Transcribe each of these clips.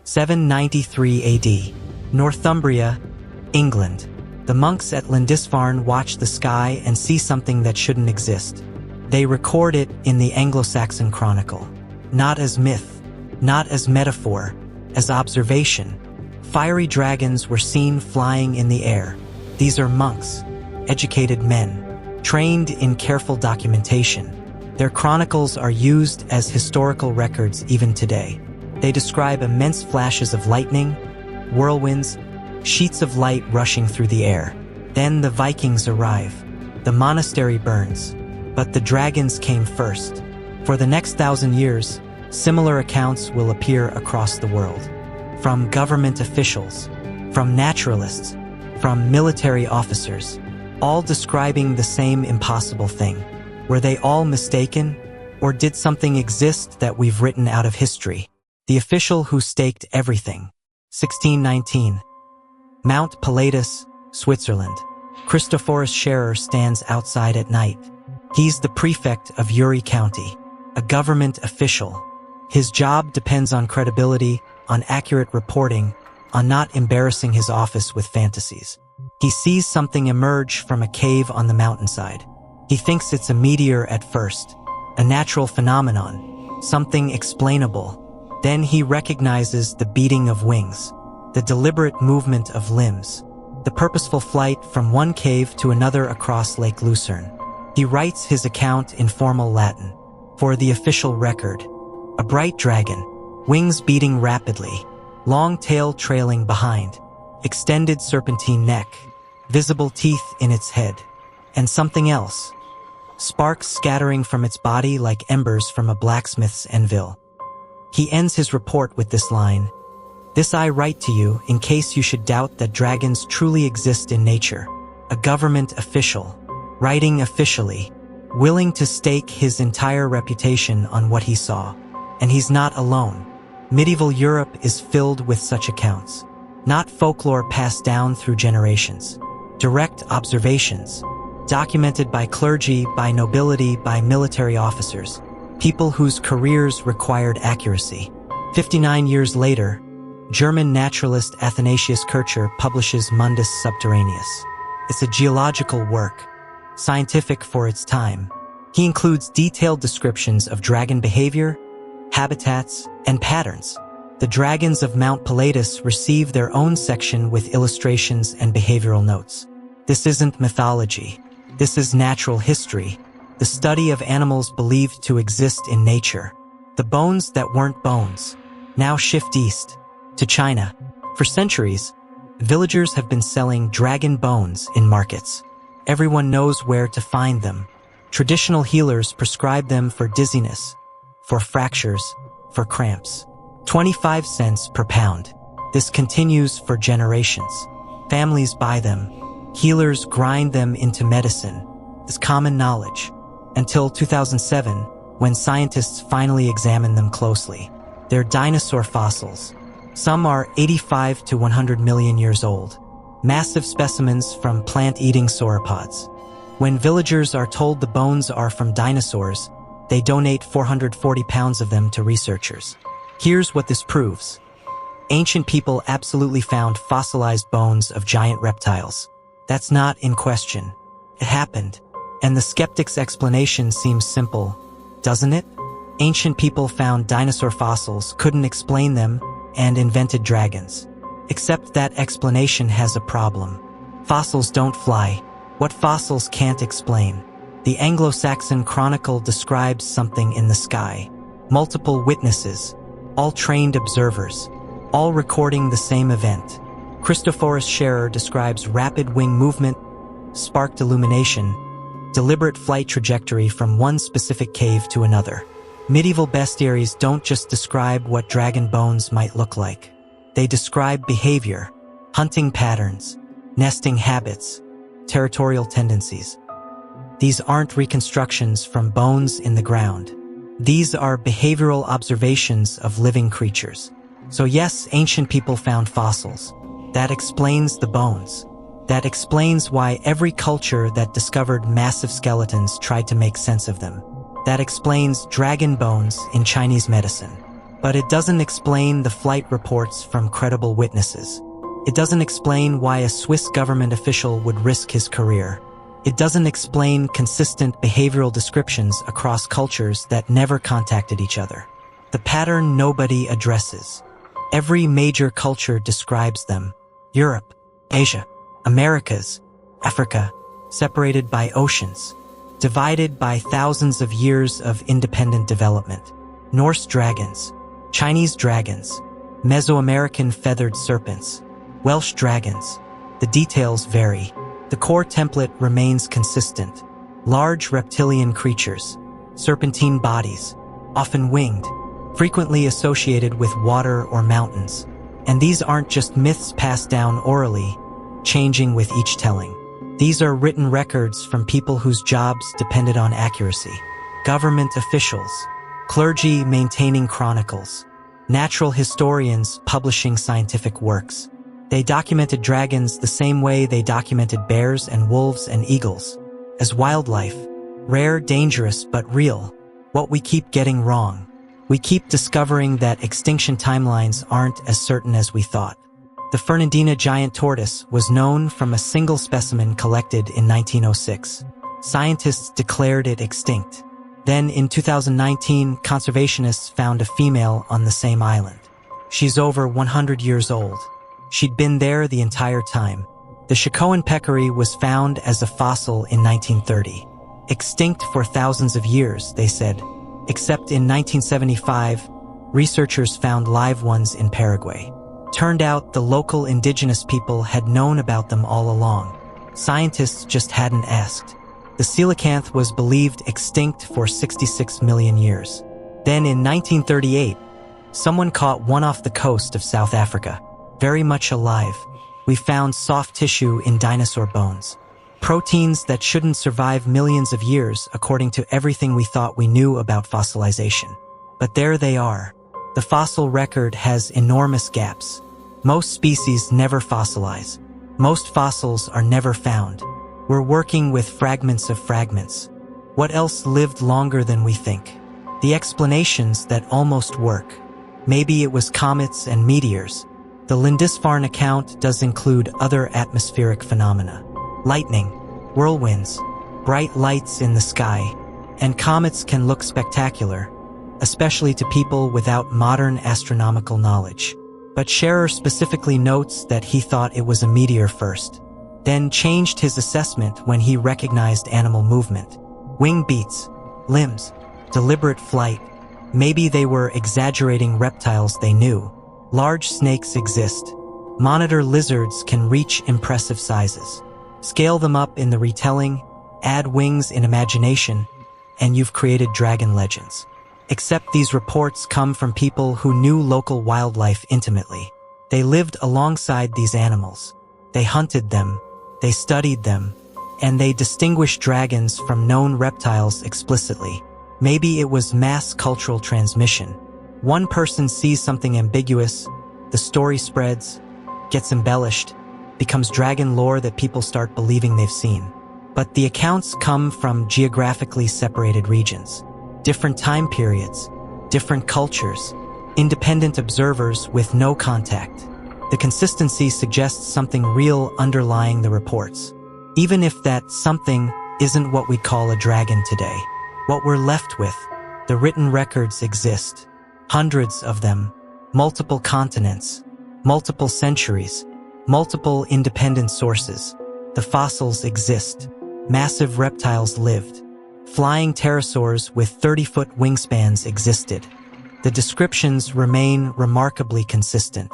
793 AD. Northumbria, England. The monks at Lindisfarne watch the sky and see something that shouldn't exist. They record it in the Anglo-Saxon Chronicle. Not as myth, not as metaphor, as observation. Fiery dragons were seen flying in the air. These are monks, educated men, trained in careful documentation. Their chronicles are used as historical records even today. They describe immense flashes of lightning, whirlwinds, sheets of light rushing through the air. Then the Vikings arrive. The monastery burns. But the dragons came first. For the next 1,000 years, similar accounts will appear across the world. From government officials, from naturalists, from military officers, all describing the same impossible thing. Were they all mistaken? Or did something exist that we've written out of history? The official who staked everything. 1619. Mount Pilatus, Switzerland. Christophorus Scherer stands outside at night. He's the prefect of Uri County, a government official. His job depends on credibility, on accurate reporting, on not embarrassing his office with fantasies. He sees something emerge from a cave on the mountainside. He thinks it's a meteor at first, a natural phenomenon, something explainable. Then he recognizes the beating of wings, the deliberate movement of limbs, the purposeful flight from one cave to another across Lake Lucerne. He writes his account in formal Latin. For the official record, a bright dragon, wings beating rapidly, long tail trailing behind, extended serpentine neck, visible teeth in its head, and something else. Sparks scattering from its body like embers from a blacksmith's anvil. He ends his report with this line, "This I write to you in case you should doubt that dragons truly exist in nature." A government official, writing officially, willing to stake his entire reputation on what he saw. And he's not alone. Medieval Europe is filled with such accounts. Not folklore passed down through generations. Direct observations, documented by clergy, by nobility, by military officers, people whose careers required accuracy. 59 years later, German naturalist Athanasius Kircher publishes Mundus Subterraneus. It's a geological work, scientific for its time. He includes detailed descriptions of dragon behavior, habitats, and patterns. The dragons of Mount Pilatus receive their own section with illustrations and behavioral notes. This isn't mythology. This is natural history, the study of animals believed to exist in nature. The bones that weren't bones. Now shift east, to China. For centuries, villagers have been selling dragon bones in markets. Everyone knows where to find them. Traditional healers prescribe them for dizziness, for fractures, for cramps. 25 cents per pound. This continues for generations. Families buy them. Healers grind them into medicine. It's common knowledge. Until 2007, when scientists finally examined them closely. They're dinosaur fossils. Some are 85 to 100 million years old. Massive specimens from plant-eating sauropods. When villagers are told the bones are from dinosaurs, they donate 440 pounds of them to researchers. Here's what this proves. Ancient people absolutely found fossilized bones of giant reptiles. That's not in question. It happened. And the skeptic's explanation seems simple, doesn't it? Ancient people found dinosaur fossils, couldn't explain them, and invented dragons. Except that explanation has a problem. Fossils don't fly. What fossils can't explain? The Anglo-Saxon Chronicle describes something in the sky. Multiple witnesses, all trained observers, all recording the same event. Christophorus Scherer describes rapid wing movement, sparked illumination, deliberate flight trajectory from one specific cave to another. Medieval bestiaries don't just describe what dragon bones might look like. They describe behavior, hunting patterns, nesting habits, territorial tendencies. These aren't reconstructions from bones in the ground. These are behavioral observations of living creatures. So yes, ancient people found fossils. That explains the bones. That explains why every culture that discovered massive skeletons tried to make sense of them. That explains dragon bones in Chinese medicine. But it doesn't explain the flight reports from credible witnesses. It doesn't explain why a Swiss government official would risk his career. It doesn't explain consistent behavioral descriptions across cultures that never contacted each other. The pattern nobody addresses. Every major culture describes them. Europe, Asia, Americas, Africa, separated by oceans, divided by thousands of years of independent development. Norse dragons, Chinese dragons, Mesoamerican feathered serpents, Welsh dragons. The details vary. The core template remains consistent. Large reptilian creatures, serpentine bodies, often winged, frequently associated with water or mountains. And these aren't just myths passed down orally, changing with each telling. These are written records from people whose jobs depended on accuracy. Government officials, clergy maintaining chronicles, natural historians publishing scientific works. They documented dragons the same way they documented bears and wolves and eagles, as wildlife, rare, dangerous, but real. What we keep getting wrong. We keep discovering that extinction timelines aren't as certain as we thought. The Fernandina giant tortoise was known from a single specimen collected in 1906. Scientists declared it extinct. Then, in 2019, conservationists found a female on the same island. She's over 100 years old. She'd been there the entire time. The Chicoan peccary was found as a fossil in 1930. Extinct for thousands of years, they said. Except in 1975, researchers found live ones in Paraguay. Turned out the local indigenous people had known about them all along. Scientists just hadn't asked. The coelacanth was believed extinct for 66 million years. Then in 1938, someone caught one off the coast of South Africa. Very much alive. We found soft tissue in dinosaur bones. Proteins that shouldn't survive millions of years according to everything we thought we knew about fossilization. But there they are. The fossil record has enormous gaps. Most species never fossilize. Most fossils are never found. We're working with fragments of fragments. What else lived longer than we think? The explanations that almost work. Maybe it was comets and meteors. The Lindisfarne account does include other atmospheric phenomena. Lightning, whirlwinds, bright lights in the sky, and comets can look spectacular, especially to people without modern astronomical knowledge. But Scherer specifically notes that he thought it was a meteor first, then changed his assessment when he recognized animal movement. Wing beats, limbs, deliberate flight. Maybe they were exaggerating reptiles they knew. Large snakes exist. Monitor lizards can reach impressive sizes. Scale them up in the retelling, add wings in imagination, and you've created dragon legends. Except these reports come from people who knew local wildlife intimately. They lived alongside these animals. They hunted them, they studied them, and they distinguished dragons from known reptiles explicitly. Maybe it was mass cultural transmission. One person sees something ambiguous, the story spreads, gets embellished, becomes dragon lore that people start believing they've seen. But the accounts come from geographically separated regions, different time periods, different cultures, independent observers with no contact. The consistency suggests something real underlying the reports, even if that something isn't what we call a dragon today. What we're left with, the written records exist, hundreds of them, multiple continents, multiple centuries, multiple independent sources. The fossils exist. Massive reptiles lived. Flying pterosaurs with 30-foot wingspans existed. The descriptions remain remarkably consistent.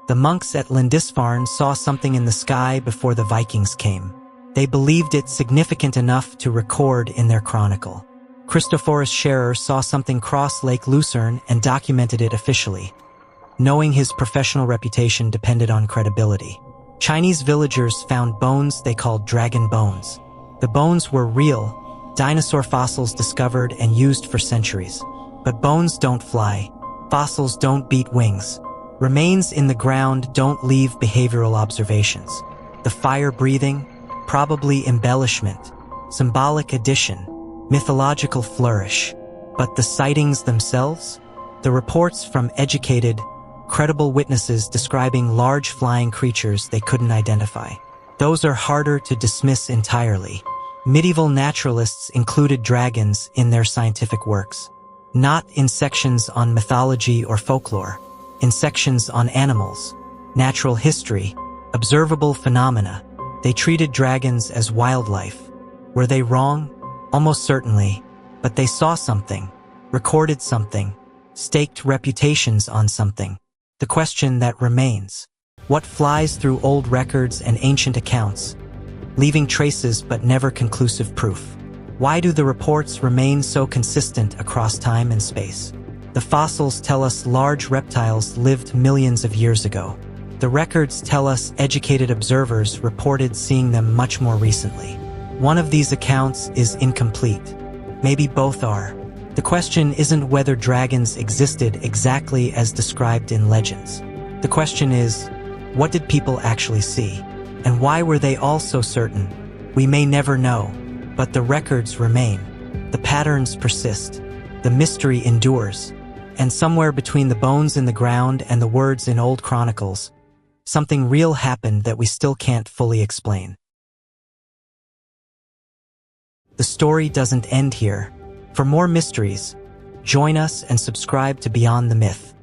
The monks at Lindisfarne saw something in the sky before the Vikings came. They believed it significant enough to record in their chronicle. Christophorus Scherer saw something cross Lake Lucerne and documented it officially. Knowing his professional reputation depended on credibility. Chinese villagers found bones they called dragon bones. The bones were real, dinosaur fossils discovered and used for centuries. But bones don't fly. Fossils don't beat wings. Remains in the ground don't leave behavioral observations. The fire breathing, probably embellishment, symbolic addition, mythological flourish. But the sightings themselves? The reports from educated, credible witnesses describing large flying creatures they couldn't identify. Those are harder to dismiss entirely. Medieval naturalists included dragons in their scientific works, not in sections on mythology or folklore, in sections on animals, natural history, observable phenomena. They treated dragons as wildlife. Were they wrong? Almost certainly, but they saw something, recorded something, staked reputations on something. The question that remains: what flies through old records and ancient accounts, leaving traces but never conclusive proof? Why do the reports remain so consistent across time and space? The fossils tell us large reptiles lived millions of years ago. The records tell us educated observers reported seeing them much more recently. One of these accounts is incomplete. Maybe both are. The question isn't whether dragons existed exactly as described in legends. The question is, what did people actually see? And why were they all so certain? We may never know, but the records remain. The patterns persist. The mystery endures. And somewhere between the bones in the ground and the words in old chronicles, something real happened that we still can't fully explain. The story doesn't end here. For more mysteries, join us and subscribe to Beyond the Myth.